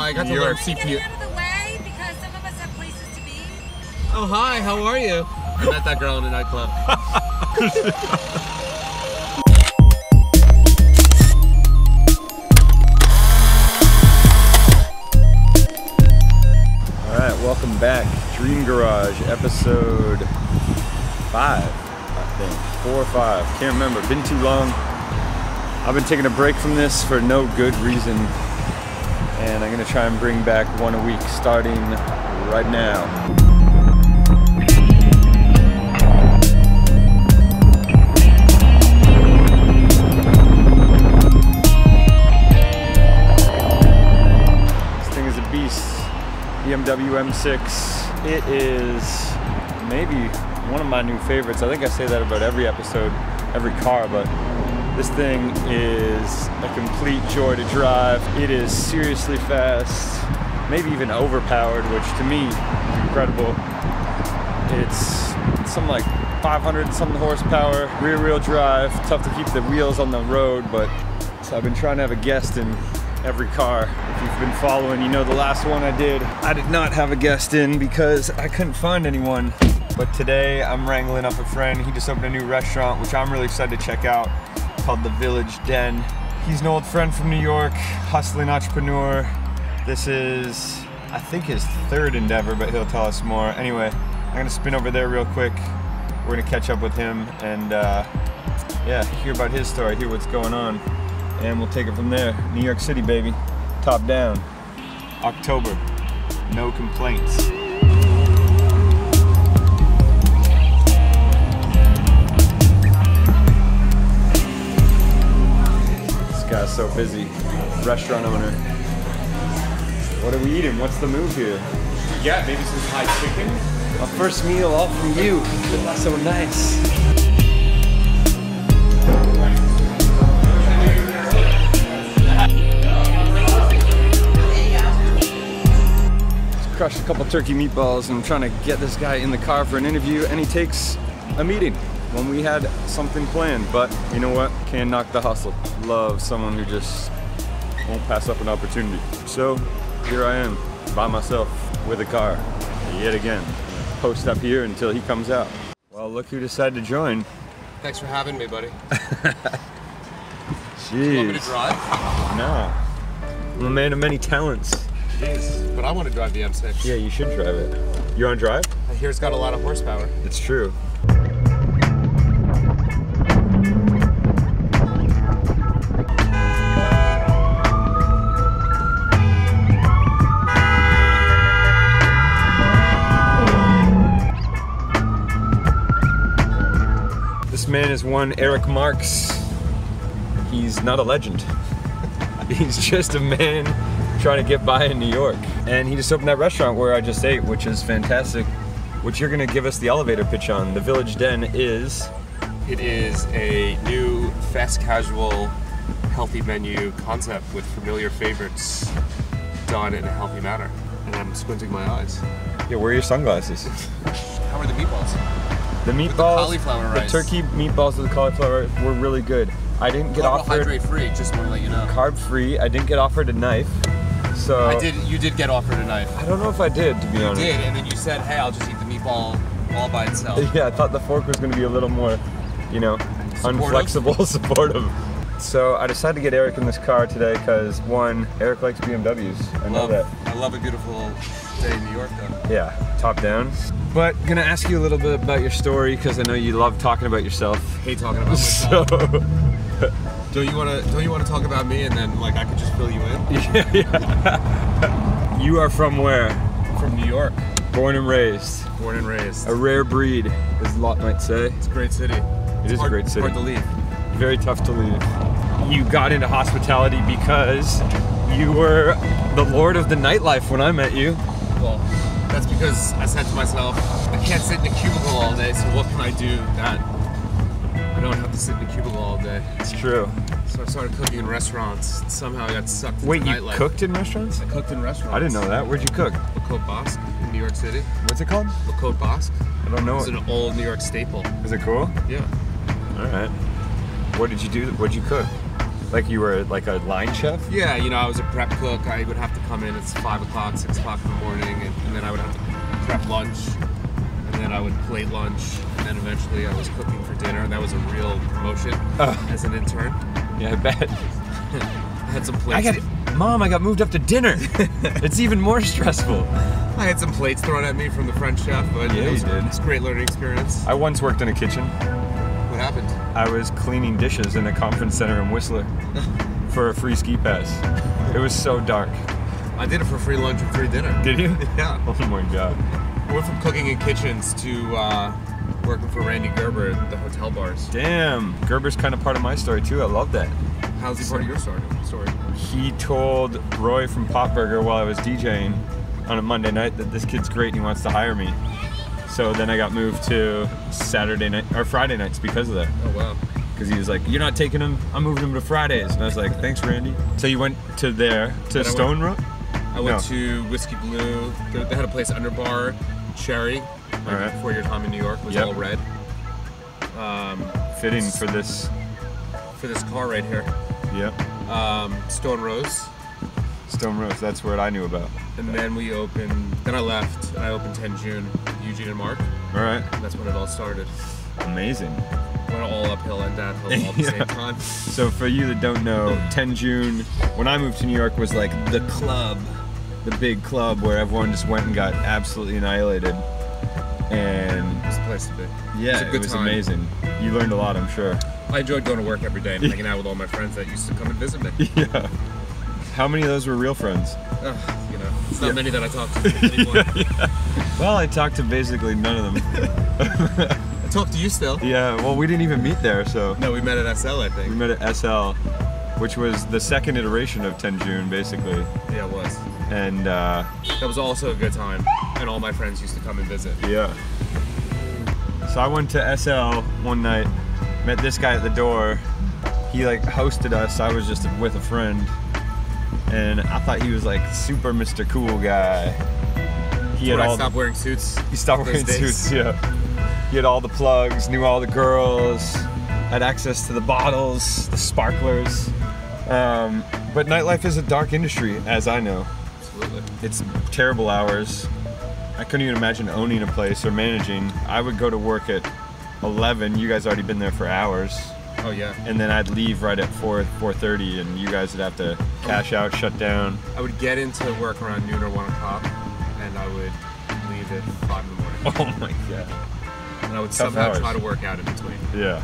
I got New to learn York. CPU. Get out of the way because some of us have places to be. Oh, hi, how are you? I met that girl in a nightclub. Alright, welcome back. Dream Garage, episode 5, I think. 4 or 5, can't remember, been too long. I've been taking a break from this for no good reason. And I'm gonna try and bring back one a week starting right now. This thing is a beast. BMW M6. It is maybe one of my new favorites. I think I say that about every episode, every car, but this thing is a complete joy to drive. It is seriously fast, maybe even overpowered, which to me is incredible. It's something like 500 something horsepower, rear wheel drive, tough to keep the wheels on the road, but so I've been trying to have a guest in every car. If you've been following, you know the last one I did not have a guest in because I couldn't find anyone. But today I'm wrangling up a friend. He just opened a new restaurant, which I'm really excited to check out, called the Village Den. He's an old friend from New York, hustling entrepreneur. This is, I think, his third endeavor, but he'll tell us more. Anyway, I'm gonna spin over there real quick. We're gonna catch up with him and yeah, hear about his story, hear what's going on. And we'll take it from there. New York City, baby. Top down. October. No complaints. This guy's so busy. Restaurant owner. What are we eating? What's the move here? Yeah, maybe some Thai chicken? My first meal all from you. That's so nice. Crushed a couple turkey meatballs and I'm trying to get this guy in the car for an interview, and he takes a meeting when we had something planned. But you know what? Can't knock the hustle. Love someone who just won't pass up an opportunity. So here I am by myself with a car yet again. Post up here until he comes out. Well, look who decided to join. Thanks for having me, buddy. Jeez. Do you want me to drive? No. I'm a man of many talents. Jeez, but I want to drive the M6. Yeah, you should drive it. You want to drive? I hear it's got a lot of horsepower. It's true. This man is one Eric Marx. He's not a legend. He's just a man trying to get by in New York. And he just opened that restaurant where I just ate, which is fantastic, which you're gonna give us the elevator pitch on. The Village Den is? It is a new fast casual healthy menu concept with familiar favorites done in a healthy manner. And I'm squinting my eyes. Yeah, where are your sunglasses? How are the meatballs? The meatballs, With the cauliflower rice. The turkey meatballs with the cauliflower rice were really good. I didn't get offered carbohydrate free, just want to let you know. Carb free. I didn't get offered a knife. So You did get offered a knife. I don't know if I did, to be honest. You did, and then you said, hey, I'll just eat the meatball all by itself. Yeah, I thought the fork was going to be a little more, you know, unflexible, supportive. So I decided to get Eric in this car today because, one, Eric likes BMWs. I know that. I love a beautiful day in New York, though. Yeah, top down. But gonna ask you a little bit about your story because I know you love talking about yourself. Hate talking about myself. So Don't you want to talk about me and then like I could just fill you in? Yeah. You are from where? From New York. Born and raised. Born and raised. A rare breed, as a lot might say. It's a great city. It is a great city. Hard to leave. Very tough to leave. You got into hospitality because you were the lord of the nightlife when I met you. Well, that's because I said to myself, I can't sit in a cubicle all day, so what can I do that I don't have to sit in a cubicle all day? It's true. So I started cooking in restaurants. Somehow I got sucked into Wait, you nightlife. cooked in restaurants? I cooked in restaurants. I didn't know that. Where'd you cook? Le Côte Basque in New York City. What's it called? Le Côte Basque. I don't know. It's an old New York staple. Is it cool? Yeah. All right. What did you do? What'd you cook? Like you were like a line chef? Yeah, you know, I was a prep cook. I would have to come in, it's 5 o'clock, 6 o'clock in the morning, and then I would have to prep lunch, and then I would plate lunch, and then eventually I was cooking for dinner, and that was a real promotion as an intern. Yeah, I bet. I had some plates. Mom, I got moved up to dinner. It's even more stressful. I had some plates thrown at me from the French chef, but Yeah, it was, you did. It's a great learning experience. I once worked in a kitchen. What happened? I was cleaning dishes in a conference center in Whistler for a free ski pass. It was so dark. I did it for free lunch and free dinner. Did you? Yeah. Oh my god. I went from cooking in kitchens to working for Randy Gerber at the hotel bars. Damn. Gerber's kind of part of my story too. I love that. How's he part of your story? He told Roy from Pop Burger while I was DJing on a Monday night that this kid's great and he wants to hire me. So then I got moved to Saturday night or Friday nights because of that. Oh wow. Because he was like, "You're not taking him. I'm moving him to Fridays." And I was like, "Thanks, Randy." So you went to Stone Road? I went to Whiskey Blue. They had a place under bar, Cherry. All right. Before your time in New York was Yep. all red. Fitting for this. For this car right here. Yep. Stone Rose. Stone Rose. That's what I knew about. And then we opened. Then I left and I opened 10 June with Eugene and Mark. All right. And that's when it all started. Amazing. Went all uphill and downhill all at the same time. So for you that don't know, 10 June, when I moved to New York, was like the club, the big club where everyone just went and got absolutely annihilated. And It's the place to be. yeah, It's a good it was time. amazing. You learned a lot, I'm sure. I enjoyed going to work every day and hanging out with all my friends that used to come and visit me. Yeah. How many of those were real friends? You know, it's not many that I talk to anymore. Well, I talked to basically none of them. I talk to you still. Yeah, well, we didn't even meet there, so. No, we met at SL, I think. We met at SL, which was the second iteration of 10 June, basically. Yeah, it was. And, That was also a good time, and all my friends used to come and visit. yeah. So I went to SL one night, met this guy at the door. He like hosted us. I was just with a friend, and I thought he was like super Mr. Cool guy. He had When I all. stopped wearing suits. He stopped those wearing days. suits. Yeah. He had all the plugs, knew all the girls, had access to the bottles, the sparklers. But nightlife is a dark industry, as I know. Absolutely. It's terrible hours. I couldn't even imagine owning a place or managing. I would go to work at 11. You guys already been there for hours. Oh yeah. And then I'd leave right at 4:30, and you guys would have to cash out, shut down. I would get into work around noon or 1 o'clock, and I would leave at 5 in the morning. Oh my god. And I would Tough somehow hours. try to work out in between. Yeah.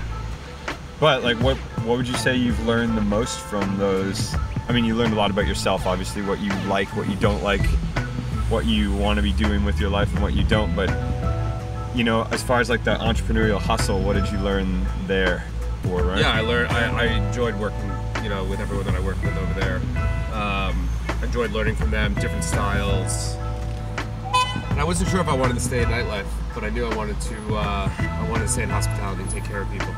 But like, what would you say you've learned the most from those? I mean, you learned a lot about yourself, obviously, what you like, what you don't like, what you want to be doing with your life and what you don't. But you know, as far as like the entrepreneurial hustle, what did you learn there? Right? Yeah, I enjoyed working, you know, with everyone that I worked with over there. I enjoyed learning from them, different styles. And I wasn't sure if I wanted to stay in nightlife, but I knew I wanted to stay in hospitality and take care of people.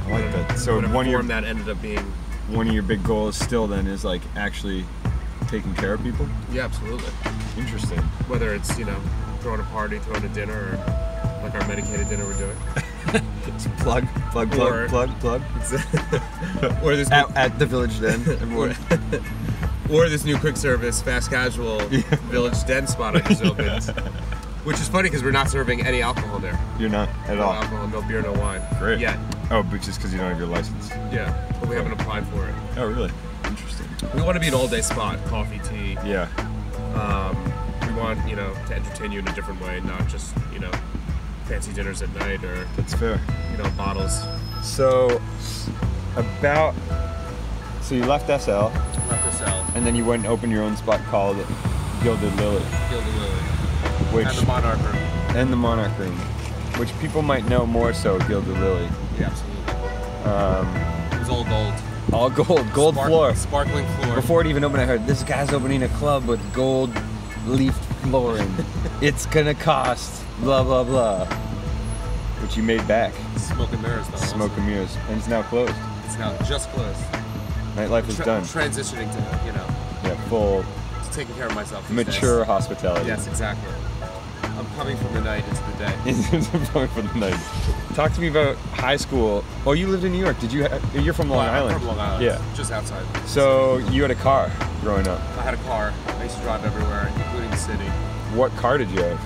I like that. So Whatever one of your form that ended up being. one of your big goals still then is like actually taking care of people. Yeah, absolutely. Interesting. Whether it's, you know, throwing a party, throwing a dinner, or like our medicated dinner we're doing. Just plug. Or- or this new, At the Village Den. Everyone. or this new quick service fast casual Village Den spot I just opened. Which is funny because we're not serving any alcohol there. You're not at No all. alcohol, no beer, no wine. Great. Yet. Oh, but just because you don't have your license. Yeah, but we haven't applied for it. Oh, really? Interesting. We want to be an all-day spot, coffee, tea. Yeah. We want, you know, to entertain you in a different way, not just, you know, fancy dinners at night or, That's fair. you know, bottles. So, so you left SL, Left SL, and then you went and opened your own spot called Gilded Lily, Gilded Lily, which and the Monarch Room. and the Monarch Room, which people might know more so Gilded Lily. Yeah, absolutely. It was all gold. All gold floor. Sparkling floor. Before it even opened, I heard this guy's opening a club with gold leaf flooring. It's gonna cost blah blah blah. Which you made back. Smoke and mirrors, though. Smoke and mirrors, and it's now closed. It's now just closed. Nightlife is done. Transitioning to, you know, Yeah, full to taking care of myself. these mature days. hospitality. Yes, exactly. I'm coming from the night into the day. Coming from the night. Talk to me about high school. Oh, you lived in New York. Did you? You're from Long Island. I'm from Long Island. Yeah. Just outside. So you had a car growing up. I had a car. I used to drive everywhere, including the city. What car did you have?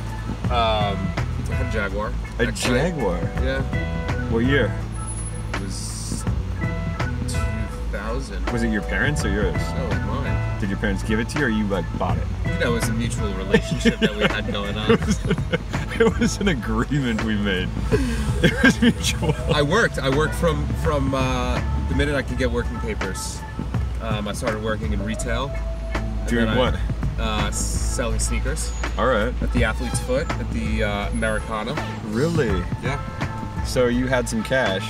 I had a Jaguar. A Actually. Jaguar? Yeah. What year? It was 2000. Was it your parents or yours? No, it was mine. Did your parents give it to you or you like bought it? That was a mutual relationship that we had going on. It was an agreement we made. It was mutual. I worked from the minute I could get working papers. I started working in retail. Doing what? Selling sneakers. All right. At the Athlete's Foot, at the Americana. Really? Yeah. So you had some cash.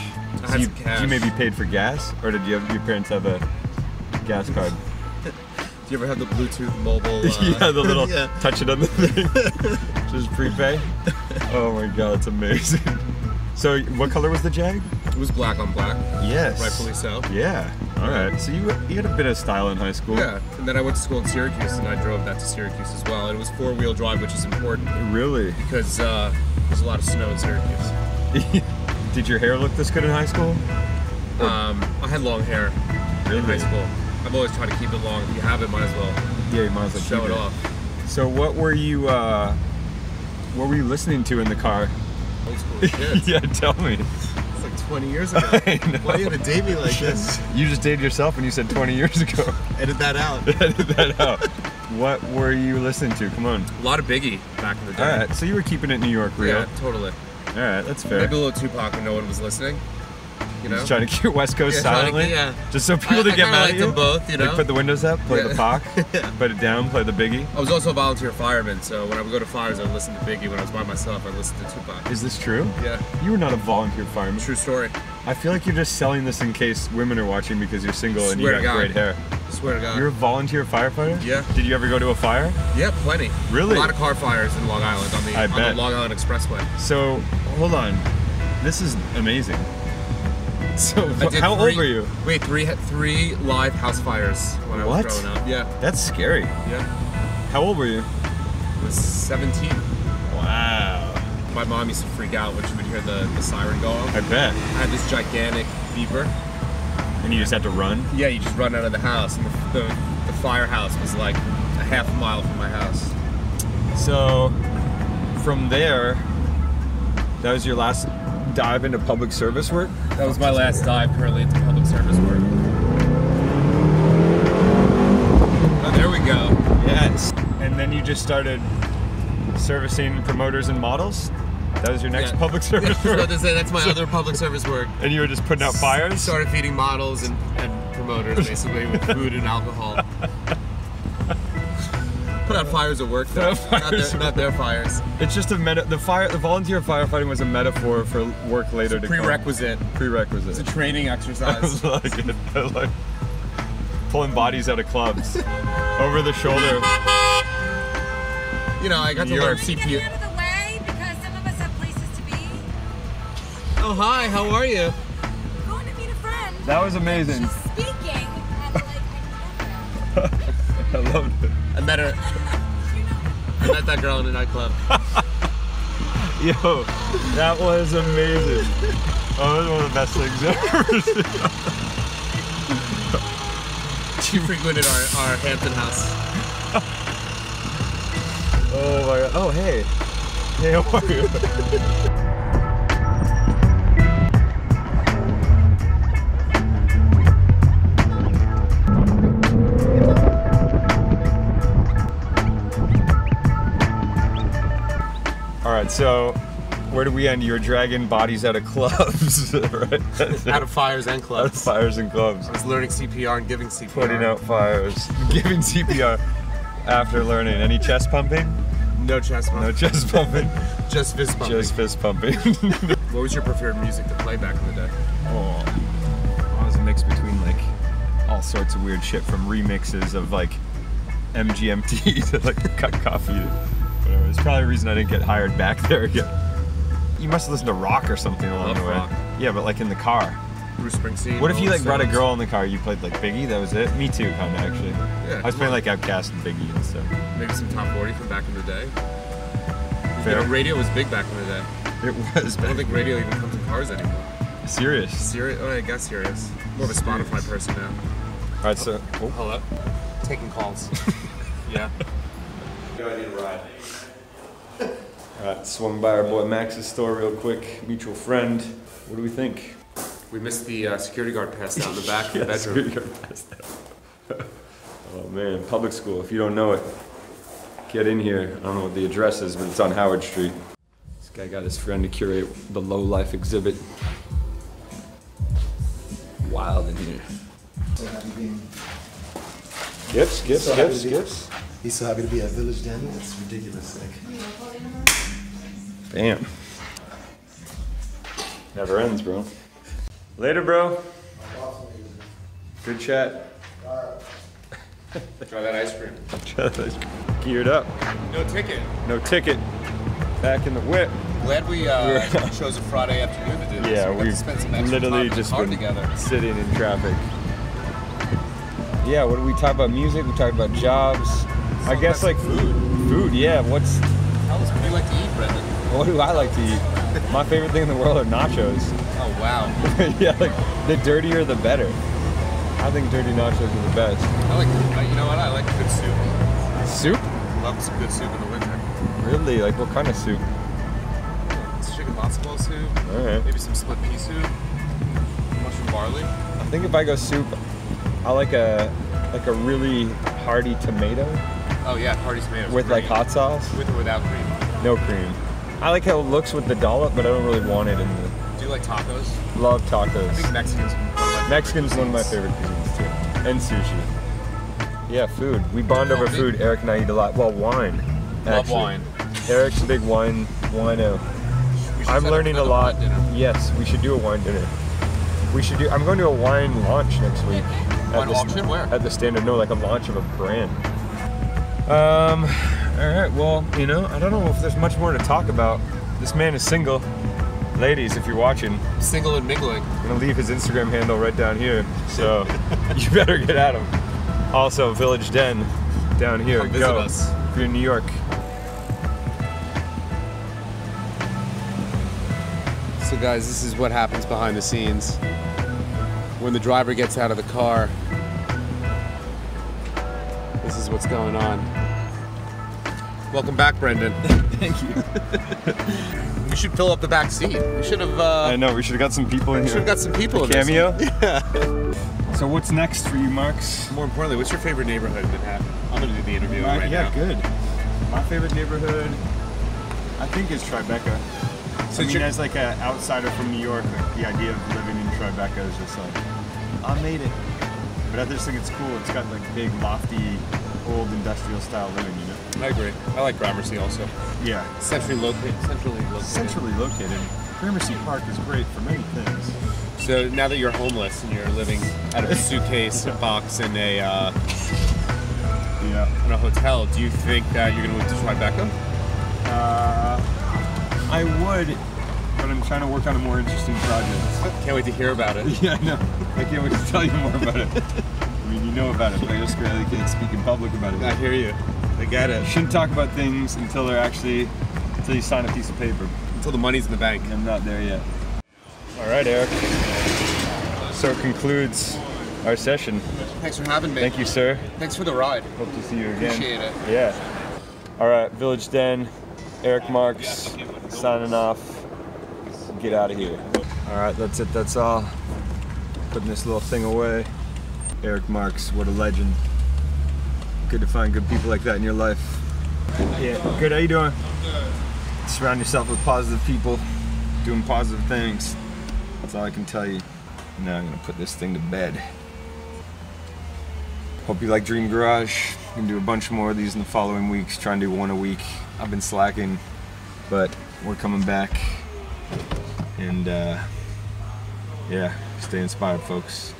I had some cash. Did you maybe paid for gas, or did your parents have a gas card? Do you ever have the Bluetooth mobile? Yeah, the little yeah. touch it on the thing. Just prepay. Oh my god, it's amazing. So, what color was the Jag? It was black on black. Yes. Rightfully so. Yeah. All right. So you had a bit of style in high school. Yeah. And then I went to school in Syracuse, and I drove that to Syracuse as well. And it was 4-wheel drive, which is important Really? because there's a lot of snow in Syracuse. Did your hair look this good in high school? I had long hair in high school. I've always tried to keep it long. If you have it, might as well Yeah, you might as well show keep it off. So what were you listening to in the car? Old school kids. Yeah, tell me. It's like 20 years ago. I know. Why are you gonna date me like this? You just dated yourself and you said 20 years ago. Edit that out. Edit that out. What were you listening to? Come on. A lot of Biggie back in the day. All right, so you were keeping it New York real. Yeah, totally. All right, that's fair. Maybe a little Tupac when no one was listening. You know? Just trying to keep West Coast silently. Yeah. Just so people didn't get mad at you. them both, you know. Like put the windows up, play the Pac, Yeah. put it down, play the Biggie. I was also a volunteer fireman, so when I would go to fires, I would listen to Biggie. When I was by myself, I listened to Tupac. Is this true? Yeah. You were not a volunteer fireman. True story. I feel like you're just selling this in case women are watching because you're single and you Swear got to God. great hair. I swear to God. You're a volunteer firefighter? Yeah. Did you ever go to a fire? Yeah, plenty. Really? A lot of car fires in Long Island on the Long Island Expressway. So, hold on. This is amazing. So, I did how old were you? Wait, three live house fires when I was growing up. Yeah. That's scary. Yeah. How old were you? I was 17. Wow. My mom used to freak out when she would hear the siren go off. I bet. I had this gigantic beeper. And you just had to run? Yeah, you just run out of the house, and the firehouse was like a half a mile from my house. So, from there, that was your last dive into public service work? That was my last dive currently into public service work. Oh, there we go. Yes. And then you just started servicing promoters and models? That was your next public service Yeah, I was work? about to say, that's my other public service work. And you were just putting out fires? Started feeding models and promoters basically with food and alcohol. Put out fires at work though, not their fires. It's just a the volunteer firefighting was a metaphor for work later to Prerequisite. come. Prerequisite. It's a training exercise. I like it. I like pulling bodies out of clubs. Over the shoulder. You know, I got to New learn York. Get CPU. out of the way because some of us have places to be. Oh, hi, how are you? Going to meet a friend. That was amazing. She's speaking. And like, I loved it. I met her. I met that girl in a nightclub. Yo, that was amazing. Oh, that was one of the best things ever seen. She frequented our Hampton house. Oh my god. Oh, hey. Hey, how are you? Alright, so where do we end? You were dragging bodies out of clubs, right? Out of fires and clubs. Out of fires and clubs. I was learning CPR and giving CPR. Putting out fires. Giving CPR after learning. Any chest pumping? No chest No pumping. chest pumping. Just fist pumping. Just fist pumping. What was your preferred music to play back in the day? Oh, it was a mix between like all sorts of weird shit, from remixes of like MGMT to like Cut Coffee. Whatever. It's probably the reason I didn't get hired back there again. You must have listened to rock or something along the way. Rock. Yeah, but like in the car. Bruce Springsteen. What if you Rolling like brought a Stones. girl in the car? You played like Biggie. That was it. Me too, kind of actually. Yeah, I was come playing on. like Outkast and Biggie and stuff. Maybe some top 40 from back in the day. Fair. Radio was big back in the day. It was. I don't think radio even comes in cars anymore. Serious. Serious? Oh, I guess serious. More of a Spotify person now. All right, so. Oh. Hello? Taking calls. Yeah. I need a ride. Alright, swung by our boy Max's store real quick. Mutual friend. What do we think? We missed the security guard passed out in the back of the bedroom. Security guard passed out. Oh man, public school. If you don't know it, get in here. I don't know what the address is, but it's on Howard Street. This guy got his friend to curate the low life exhibit. Wild in here. So happy being. Gifts. He's so happy to be at Village Den. It's ridiculous. Like. Damn. Never ends, bro. Later, bro. Good chat. Try that ice cream. Geared up. No ticket. No ticket. Back in the whip. Glad we chose a Friday afternoon to do this. Yeah, we got to spend some extra literally time in just the car been together. sitting in traffic. Yeah, what do we talk about? Music. We talked about jobs. I guess like food. Yeah. Tell us what do you like to eat, Brendan? What do I like to eat? My favorite thing in the world are nachos. Oh wow. Yeah, like the dirtier the better. I think dirty nachos are the best. I like. You know what? I like good soup. Soup? Love some good soup in the winter. Really? Like what kind of soup? It's chicken matzo ball soup. All right. Maybe some split pea soup. Mushroom barley. I think if I go soup, I like a really hearty tomato Oh yeah, party tomatoes. with like Great. hot sauce. With or without cream. No cream. I like how it looks with the dollop, but I don't really want it in the. Do you like tacos? Love I think tacos. Mexican's One of my favorite cuisines too. And sushi. Yeah, food. We bond over food. Eric and I eat a lot. Well, wine. Love actually. wine. Eric's a big wino. We should I'm set up learning a another lot. wine dinner. Yes, we should do a wine dinner. I'm going to a wine launch next week. Wine auction? Where? At the Standard. No, like a launch of a brand. All right. Well, I don't know if there's much more to talk about. This man is single. Ladies, if you're watching, Single and mingling. I'm gonna leave his Instagram handle right down here. So you better get at him. Also, Village Den down here. Come visit us. If you're in New York. So guys, this is what happens behind the scenes. When the driver gets out of the car, this is what's going on. Welcome back, Brendan. Thank you. We should fill up the back seat. We should have. I know, we should have got some people in We here. should have got some people in this Cameo? one. Yeah. So what's next for you, Marx? More importantly, what's your favorite neighborhood in Manhattan? I'm gonna do the interview right now. Good. My favorite neighborhood, I think, is Tribeca. So I mean, you're- as like an outsider from New York, like, the idea of living in Tribeca is just like, I made it. But I just think it's cool. It's got like big, lofty, old industrial style living, I agree. I like Gramercy also. Yeah. Centrally located. Centrally located. Gramercy Park is great for many things. So now that you're homeless and you're living out of a suitcase, a box, in a in a hotel, do you think that you're gonna move to Tribeca? I would, but I'm trying to work on a more interesting project. Can't wait to hear about it. Yeah, I know. I can't wait to tell you more about it. I mean, you know about it, but I just really can't speak in public about it. I hear you. I get it. You shouldn't talk about things until you sign a piece of paper. Until the money's in the bank. I'm not there yet. All right, Eric. So it concludes our session. Thanks for having me. Thank you, sir. Thanks for the ride. Hope to see you again. Appreciate it. Yeah. All right, Village Den, Eric Marx, signing off. Get out of here. All right, that's it. That's all. Putting this little thing away. Eric Marx, what a legend. Good to find good people like that in your life. Yeah, good. How you doing? Surround yourself with positive people, doing positive things. That's all I can tell you. Now I'm gonna put this thing to bed. Hope you like Dream Garage. I'm gonna do a bunch more of these in the following weeks. Try and do one a week. I've been slacking, but we're coming back. And yeah, stay inspired, folks.